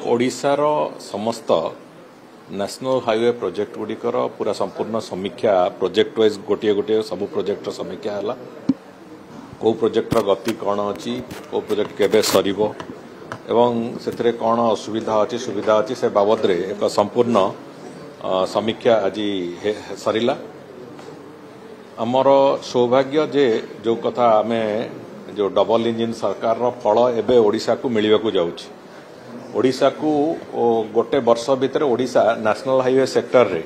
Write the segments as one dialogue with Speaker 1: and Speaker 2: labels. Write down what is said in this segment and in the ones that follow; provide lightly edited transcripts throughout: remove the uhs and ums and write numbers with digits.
Speaker 1: ओडिशार समस्त national highway project गुड़िकर पूरा संपूर्ण समीक्षा प्रोजेक्ट वाइज गोटे गोटे सब प्रोजेक्ट समीक्षा है कौ प्रोजेक्ट गति कौन अच्छी कौ प्रोजेक्ट केबे सरिबो एवं से कौन असुविधा अच्छी सुविधा अच्छी से बाबद रे एक संपूर्ण समीक्षा आज सरिला आमर सौभाग्य जे जो कथा आमे जो डबल इंजिन सरकार रो फल एबे ओडिशा को मिलवा को जाउछि ओडिशा को गोटे वर्ष भितर ओडिशा नेशनल हाईवे सेक्टर रे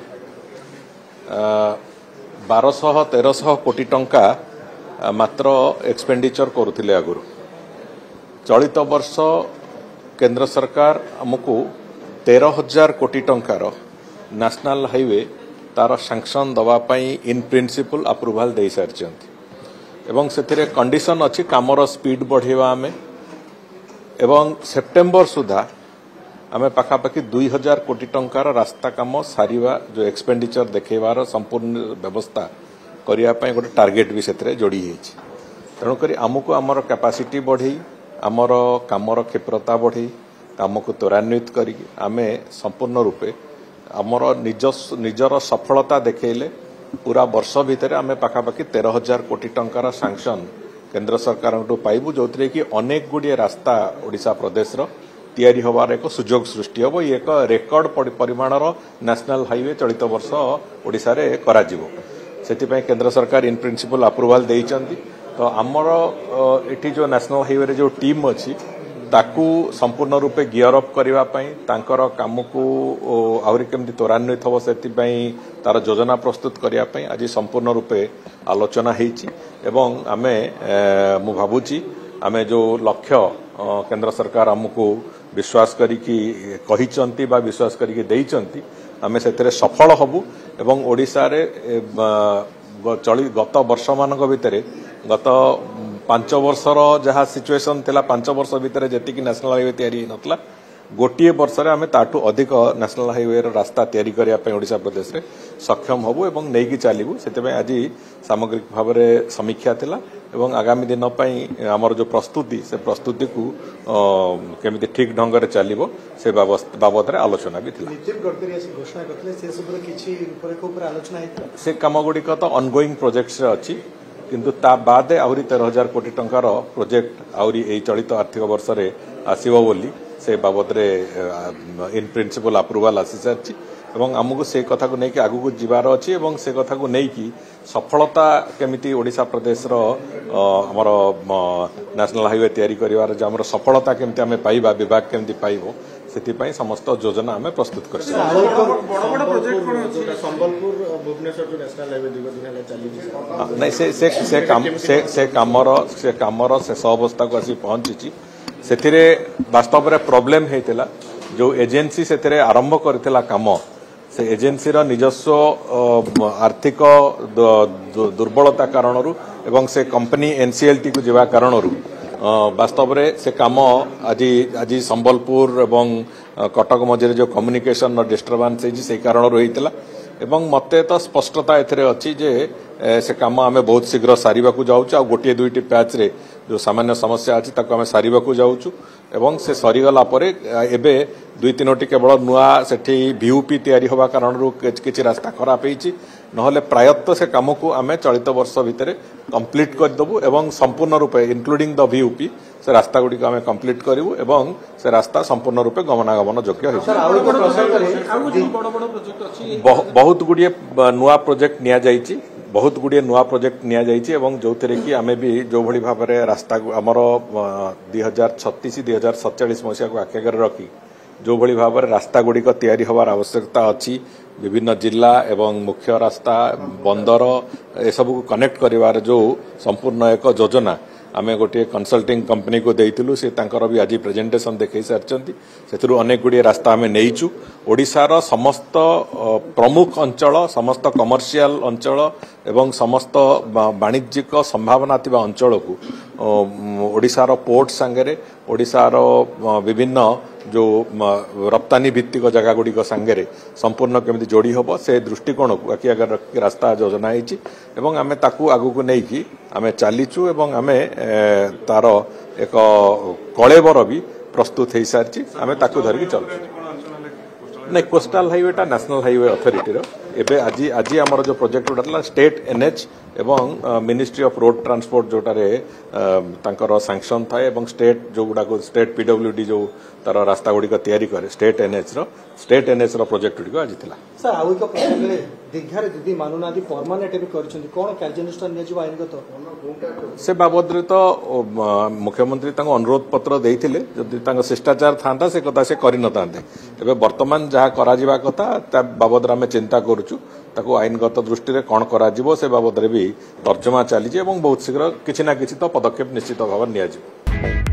Speaker 1: 1200-1300 कोटी टंका मात्र एक्सपेंडिचर करुथिले आगुरु चलित वर्ष केंद्र सरकार हमको 13,000 कोटी टंकार नेशनल हाईवे तार सैंक्शन दवा पाई इन प्रिंसिपल अप्रूवल दे सारिचंती एवं से कंडीशन अच्छी कामर स्पीड बढ़ेवा आमे एवं सेप्टेम्बर सुधा आमे पाखापाखि 2,000 कोटी टंकार रास्ता काम सारिवा जो एक्सपेंडिचर देखेबार संपूर्ण व्यवस्था करिया पई गोटे टार्गेट भी सेतरे जोड़ी हेछि तेणु करी आमको आमर कैपेसिटी बढ़ी आमर कामर क्षिप्रता बढ़ी काम को त्वरान्वित करी आमे संपूर्ण रूपे आमर निजर सफलता देखेले पूरा वर्ष भितर आमे पाखापाखि 13,000 कोटी टंकार सैंक्शन केंद्र सरकार पाइबू जो कि अनेक गुड़िए रास्ता ओडिशा प्रदेश तैयारी होवार एक सुजोग सृष्टि हम ये एक रेकर्ड परिमाणर नेशनल हाईवे चलित वर्ष ओडिशा रे कराजिवो सेतिपई केंद्र सरकार इन प्रिंसिपल अप्रूवल देइचंती तो आमर एठी जो नेशनल हाईवे रे जो टीम अछि ताकू संपूर्ण रूपे गियर अप करिवा पई तांकर काम को आउरी केमति त्वरान्वित हो सेतिपई तार योजना प्रस्तुत करिया पई आज संपूर्ण रूपे आलोचना हेछि एवं आमे मु भाबुची आमे जो लक्ष्य केंद्र सरकार हमको विश्वास करिकी कहिचंती बा विश्वास करिकी देइचंती आमे सेतरे सफल हबु एवं ओडिसा रे गत वर्ष मानक भितरे गत 5 वर्षर जहाँ सिचुएशन थिला 5 वर्ष भितर जेतिकी नेशनल हाईवे तैयारी नतला गोटे वर्ष रे आमे ताठू अधिक नेशनल हाईवे रास्ता तैयारी करिया पे ओडिशा प्रदेश रे सक्षम हबु एवं नेकी चालिबु सेते आज सामग्रिक भाव में समीक्षा थिला एवं आगामी दिन पई हमर जो प्रस्तुति से प्रस्तुति को केमिति ठीक ढंग रे चलिबो से बाबद रे आलोचना भी थिला
Speaker 2: नितिन गडकरी ऐसी घोषणा करथले से सब रे किछि ऊपर आलोचना हेतला
Speaker 1: से काम गुडी तो ऑनगोइंग प्रोजेक्ट्स रे अछि किंतु ता बादे आहुरी 13,000 कोटी टंकार प्रोजेक्ट आहुरी एई चलित आर्थिक वर्ष रे आसीबो बोली से बाबद रे इन प्रिंसिपल अप्रूवल आसी सारछि एवं हमको से कथा को नेकी आगु को जीवार अछि एवं से कथा को नेकी सफलता केमिति ओडिशा प्रदेश रो हमर नेशनल हाईवे तैयारी करिवार जे हमर सफलता केमिति हमें पाइबा विभाग केमिति पाइबो सेतिपई समस्त योजना हमें प्रस्तुत करछि
Speaker 2: बड़ प्रोजेक्ट कोन अछि संबलपुर भुवनेश्वर जो नेशनल हाईवे दिन हेले चली
Speaker 1: नहीं से कामर शेष अवस्था को आसी पहुंची सेथिरे वास्तव में प्रॉब्लम हेतिला जो एजेंसी सेथिरे आरंभ करथिला काम से एजेंसी रो निजस्व आर्थिक दुर्बलता कारणरू एवं से कंपनी एनसीएलटी को जीवा कारणरू वास्तव में से काम आज संबलपुर एवं कटक मझे जो कम्युनिकेशन डिस्टर्बांस से कारण होता एवं मते तो स्पष्टता एथरे अछि जे से काम आमे बहुत शीघ्र सारिबा को जाउछु आ गोटे दुईटी पैच रे जो सामान्य समस्या अछि ताको आमे सारिबा को जाउछु एवं से सरीगला परे एबे दुई तीनोटी केवल नुआ सेठी वीयूपी तैयारी होबा कारणरू किछि रास्ता खराब हेछि नहले प्रायत्व से काम को आमे चलित वर्ष भितर कंप्लीट कर दबु एवं संपूर्ण रूपे इंक्लूडिंग द वीयूपी से रास्ता गुडी को आमे कंप्लीट करिवु एवं से रास्ता संपूर्ण रूपे गमनागमन योग्य हेछि बहुत गुडिए नुआ प्रोजेक्ट निया जाइछि बहुत गुडिए नुआ प्रोजेक्ट निया जाइछि एवं जोथिरे कि आमे भी जो भली भाबरे रास्ता हमर 2036-2047 मसिया को आखेगर रखी जो भली भाबरे रास्ता गुडी को तैयारी होबार आवश्यकता अछि विभिन्न जिला एवं मुख्य रास्ता बंदर ए सब को कनेक्ट करिवार जो संपूर्ण एक योजना आमे गोटे कंसल्टिंग कंपनी को देइतिलु से तांकर भी आज प्रेजेंटेशन देखै सारचंती सेथुरु अनेक गुडी रास्ता आमे नेइचु ओडिसार समस्त प्रमुख अंचल समस्त कमर्शियल अंचल एवं समस्त वाणिज्यिक संभावना थिबा अंचल को ओडिसार पोर्ट संगरे ओडिसार विभिन्न जो रप्तानी भित्तिक जगह गुड़ी सांगे संपूर्ण केमिति जोड़ी हम से दृष्टिकोण को आखि आगे रखी रास्ता योजना होती एवं आमे ताकू आगु को नहीं आमे चलीचु एवं आमे तार एक कलेबर भी प्रस्तुत हो सारी आम ताकू धरिकी चलु नहीं कोस्टाल हाईवेटा नेशनल हाईवे अथॉरिटी एबे आज आज आमर जो प्रोजेक्ट गुड़ा स्टेट एनएच एवं मिनिस्ट्री ऑफ रोड ट्रांसपोर्ट जोटारे तांकर सैंक्शन थाए एवं स्टेट जो गुड़ा स्टेट पीडब्ल्यूडी जो तार रास्ता गुड़िक तैयारी करे स्टेट एनएच रो प्रोजेक्ट गुड़िक आज थिला
Speaker 3: सर आउ एक प्रश्न दीघार दीदी मानुना परमानेंट भी करछन्ती कोन कार्यानुष्ठान नियजिबा आइनगत
Speaker 1: से बाबद रे तो मुख्यमंत्री तांको अनुरोध पत्र देइथिले जदि तांको शिष्टाचार थांता से कथा से करि नतांते एबे वर्तमान जहा करा जिबा कथा ता बाबद रे हम चिंता करूछु ताको आईनगत दृष्टि रे कोन करा जिवो से बाबद रे भी तर्जमा चली जे एवं बहुत शीघ्र किछि ना किछि तो पदक्षेप निश्चित भाव निया जिवो।